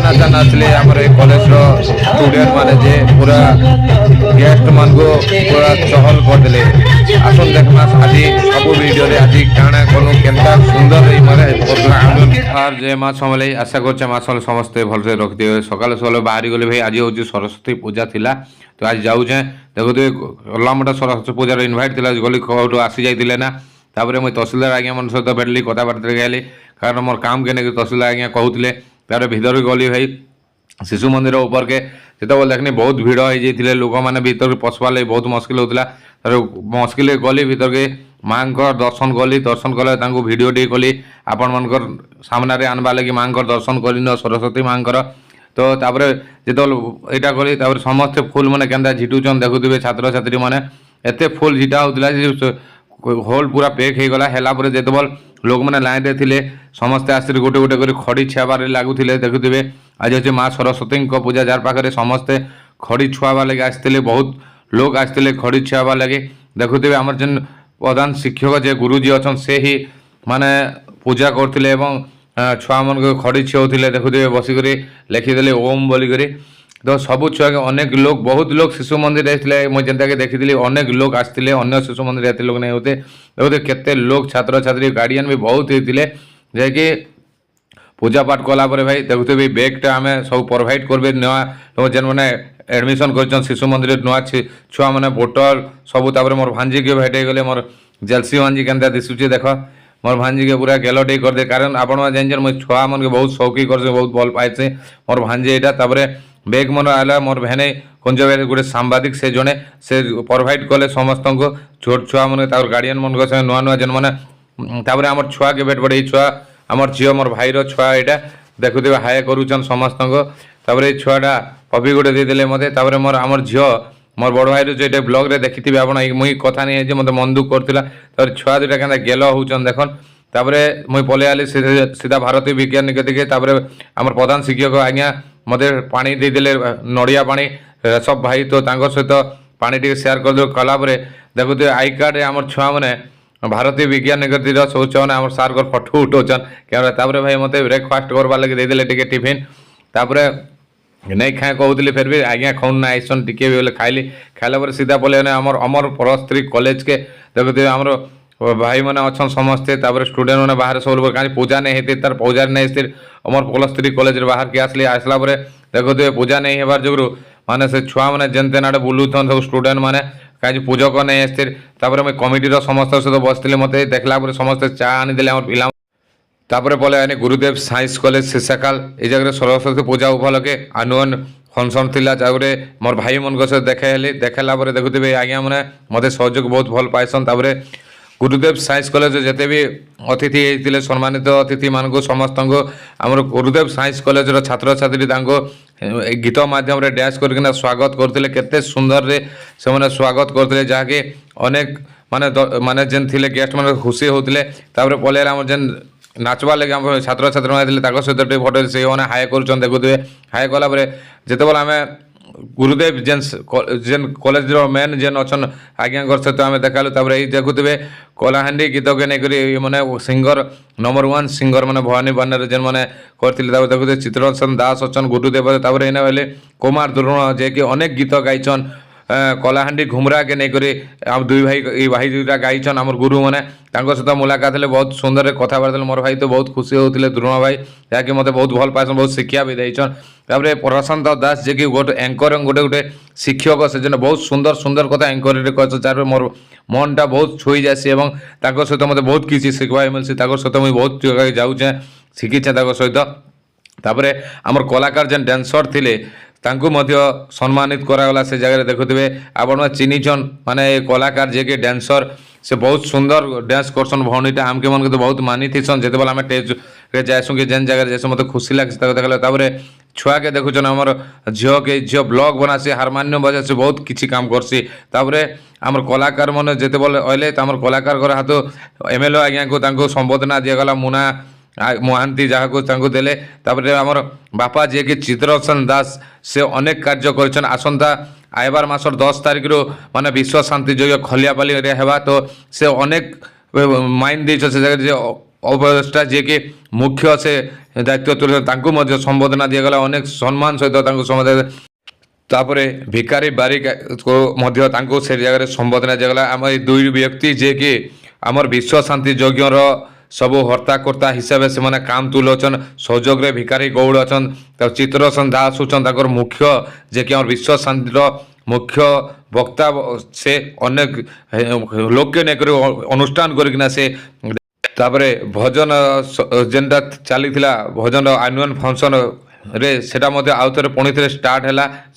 नाचा नाचले आमर ए कॉलेज रो स्टूडेंट माने जे पूरा गेस्ट मान को पूरा चहल कर देले आसन देखमा आज सब वीडियो रे आज काना कोनो केनता सुंदर रे माने प्रोग्राम आर जे मा समले आशा करछ मा समस्त भल से रख दियो सकाल सकाल बाहरी गले भाई आज होची सरस्वती पूजा थिला तो आज जाऊ जे देखो तो लमटा सरस्वती पूजा रे इनवाइट थिला गली कोठो आसी जाइतिले ना तापरे मैं तहसीलदार आज्ञा मन सहित भेटली कथबार्ता गली कारण मोर काम के नहीं तहसीलदार आज्ञा कहते तार भीतर गली भाई शिशु मंदिर ऊपर के जो देखनी बहुत भीड़ हो जाते लोक मैंने भीतर पशवा लगे बहुत मुस्किल होता मुस्किल गली भीतर के माँ दर्शन कली दर्शन कले भिडियो टे कली आपण मनकर सामने आनवा लगे माँ दर्शन कर सरस्वती माँ तो तापर जो यहाँ कली समस्ते फुल मैंने के झिटुचन देखुवे छात्र छात्री मैंने एत फुल झिटा होता होल पूरा पैक हो गला है जिते बल लोक मैंने लाइन रे थिले समस्ते आस गोटे गोटे कर खड़ी छुआबार लगुले देखुवे आज हूँ माँ सरस्वती पूजा जार पाखे समस्ते खड़ी छुआबा लगे आसते बहुत लोग आसते खड़ी छुआबा लगे देखुवे आमर जेन प्रधान शिक्षक जे गुरुजी अच्छा से ही माने पूजा करते छुआ मन को खड़ी छुआते देखुवे बसिक लिखिदे ओम बोलिक तो सब छुआ के अनेक लोग बहुत लोग शिशु मंदिर आते मुझे जेनता के देखी अनेक लोग आसते अन्य शिशु मंदिर आते लोग नहीं होते देखते केते लोग छात्र छात्री गार्डियन भी बहुत होते जैकि पूजा पाठ कलापर भाई देखते भी बेगटा आम सब प्रोवाइड करेंगे नुआ लोग जेन मैंने एडमिशन कर शिशु मंदिर नुआ छुआ मैंने बोटल सबूर मोर भांजी के भेट गले मोर जेलसी भांजी के दिशुचे देख मोर भांजी के पूरा गेलटे कर दे कारण आपण जान मुझे छुआ मन के बहुत शौकी कर बहुत भल पाए मोर भांजी यहाँ बेग मन आला मोर भेने कुंज गोटे सांबादिक से जड़े से प्रोवाइड कले समस्त को छोट छुआ मन गार्डियन मन नुआ नुआ जेन मैंने आम छुआ के भेट पड़े छुआ आमर झील मोर भाईर छुआ यहाँ देखुवे हाय करुचन समस्त को छुआटा पपी गोटे देदेले मत मोर आमर झील मोर बड़ भाई जो ब्लॉग रे देखी आप मुई कथा नहीं मत मन दुख कर छुआ दुटा क्या गेल होचन देखन तापरे मुई पलि आली सीधा भारतीय विज्ञान निकेतन के आमर प्रधान शिक्षक आज्ञा मत पानी देदेले नड़िया पानी सब भाई तो सहित पानी टी सेयार कर कलापर देखुए आई कार्ड आमर छुआ मैंने भारतीय विज्ञान निकेतन शौचन आम सार को फटो उठाउन क्या भाई मत ब्रेकफास्ट करवा लगे देदेले टिके टिफिन तापर नहीं खाए कहते फिर भी आज्ञा खाऊन ना आईसन टिके भी खाइली खाइला पर सीधा पलि अमर अमर +3 कॉलेज के देखते आमर भाई मैंने अच्छा समस्ते स्टूडेंट मैंने बाहर सब कहीं पूजा नहीं होती तार पूजा नहीं आसती अमर +3 कॉलेज बाहर के आसली आसला देखते पूजा नहीं होबार जो माने से छुआ मैंने जेन तेन आड़े बुलूथन सब स्टूडेंट मैंने कहीं पूजक नहीं आसती मैं कमिटी समस्त सहित बसती मत देखला समस्ते चा आनीदे आम पिला तापर पले आने गुरुदेव साइंस कॉलेज शिशाकाल ये जगह सरस्वती पूजा उपलक्षे आनुअन फंक्शन थिला जागरे मोर भाई मन सहित देखेला देखुवे आज्ञा मैंने मत सहयोग बहुत भल पाइसन तापर गुरुदेव साइंस कॉलेज जिते भी अतिथि होते सम्मानित अतिथि मान समस्त आम गुरुदेव साइंस कॉलेज छात्र छात्री गीत मध्यम डांस करके स्वागत करते केते सुंदर रे से स्वागत करते जहाँकि अनेक माने माने जेन थिले गेस्ट मान खुशी होते पलि आम जेन नाचवा लगे आम छात्र छात्री मैंने सहित फोटो से हाय कर देखुए हाय कलापर जिते आम गुरुदेव जेन जेन कॉलेज मेन जेन अच्छा आज्ञा सहित आम देखालु ये देखुवे कलाहांडी गीत के नहीं मैंने सिंगर नंबर 1 सिंगर मैंने भवानी बान्नार जेन मैंने करते देखुए चित्ररंजन दास अच्छन गुरुदेव इन्हें कुमार दुरुण जे कि अनेक गीत गाइछन कलाहांडी घुमरा के नहीं करी आम दुई भाई दुटा गाइछन आम गुरु मैंने सहित मुलाकात है बहुत सुंदर कथबार्ता मोर भाई तो बहुत खुशी होते द्रोण भाई जहाँकि मत बहुत भल पासन बहुत शिक्षा भी देछन तापर प्रशांत दास जे कि गोटे एंकर गोटे गोटे शिक्षक से बहुत सुंदर सुंदर कथा एंकर जार मोर मनटा बहुत छुई जासी सहित मत बहुत किसी शिखवाई मिलसी सहित मुझे बहुत जगह जाऊे शिखीचे सहित तापर आमर कलाकार जेन डांसर थिले तांकु मध्य सम्मानित करागला से जगह देखुवे आपण चिन्हीचन माने कलाकार जे के डांसर से बहुत सुंदर डांस करसन भौनीटा आमके मन के तो बहुत मानी थीसन जेते बेला हमें टेज रे जायसु के जेन जगह जैसे मत खुशी लागसे देखला तापर छुआ के देखुछन हमर झियो के झियो ब्लॉग बनासी हारमोनियम बजा से बहुत किछि काम करसी तापर आमर कलाकार मन जेते बेले अइले त आमर कलाकार घर हाथ एमएलए आज्ञा को तांको संबोधना दिया गला मुना महांती जहाँ को देले तापर आमर बापा जे कि चित्ररंजन दास से अनेक कार्य कर आसंता आयबार मासर 10 तारिख रो माने विश्व शांति यज्ञ खलियापाली हेबा तो से अनेक माइन दे से जगह उपदेष्टा जे कि मुख्य से ଦାୟିତ୍ୱ ତୁଲେ ତାଙ୍କୁ ମଧ୍ୟ ସମ୍ବର୍ଦ୍ଧନା ଦିଆଗଲା, ଅନେକ ସମ୍ମାନ ସହିତ ତାଙ୍କୁ ସମ୍ବର୍ଦ୍ଧନା। ତାପରେ ଭିକାରୀ ବାରିକକୁ ମଧ୍ୟ ତାଙ୍କୁ ସେ ଜାଗାରେ ସମ୍ବର୍ଦ୍ଧନା ଦିଆଗଲା। ଆମ ଏଇ ଦୁଇ ବ୍ୟକ୍ତି ଯିଏକି ଆମର ବିଶ୍ୱ ଶାନ୍ତି ଯଜ୍ଞର ସବୁ ହର୍ତ୍ତାକର୍ତ୍ତା ହିସାବରେ ସେମାନେ କାମ ତୁଲାଉଛନ୍। ସହଯୋଗରେ ଭିକାରୀ ଗୌଡ଼ ଅଛନ୍, ଚିତ୍ରସେନ ଦାସ ହେଉଛନ୍ ତାଙ୍କର ମୁଖ୍ୟ, ଯିଏକି ଆମର ବିଶ୍ୱ ଶାନ୍ତିର ମୁଖ୍ୟ ବକ୍ତା। ସେ ଅନେକ ଲୋକେ ନେଇକରି ଅନୁଷ୍ଠାନ କରିକିନା ସେ ତାପରେ ଭଜନ ଯେନ୍ଟା ଚାଲିଥିଲା ଭଜନ ଆନୁଆଲ ଫଙ୍କସନ୍ରେ ସେଟା ମଧ୍ୟ ଆଉଥରେ ପୁଣି ଥରେ ଷ୍ଟାର୍ଟ ହେଲା।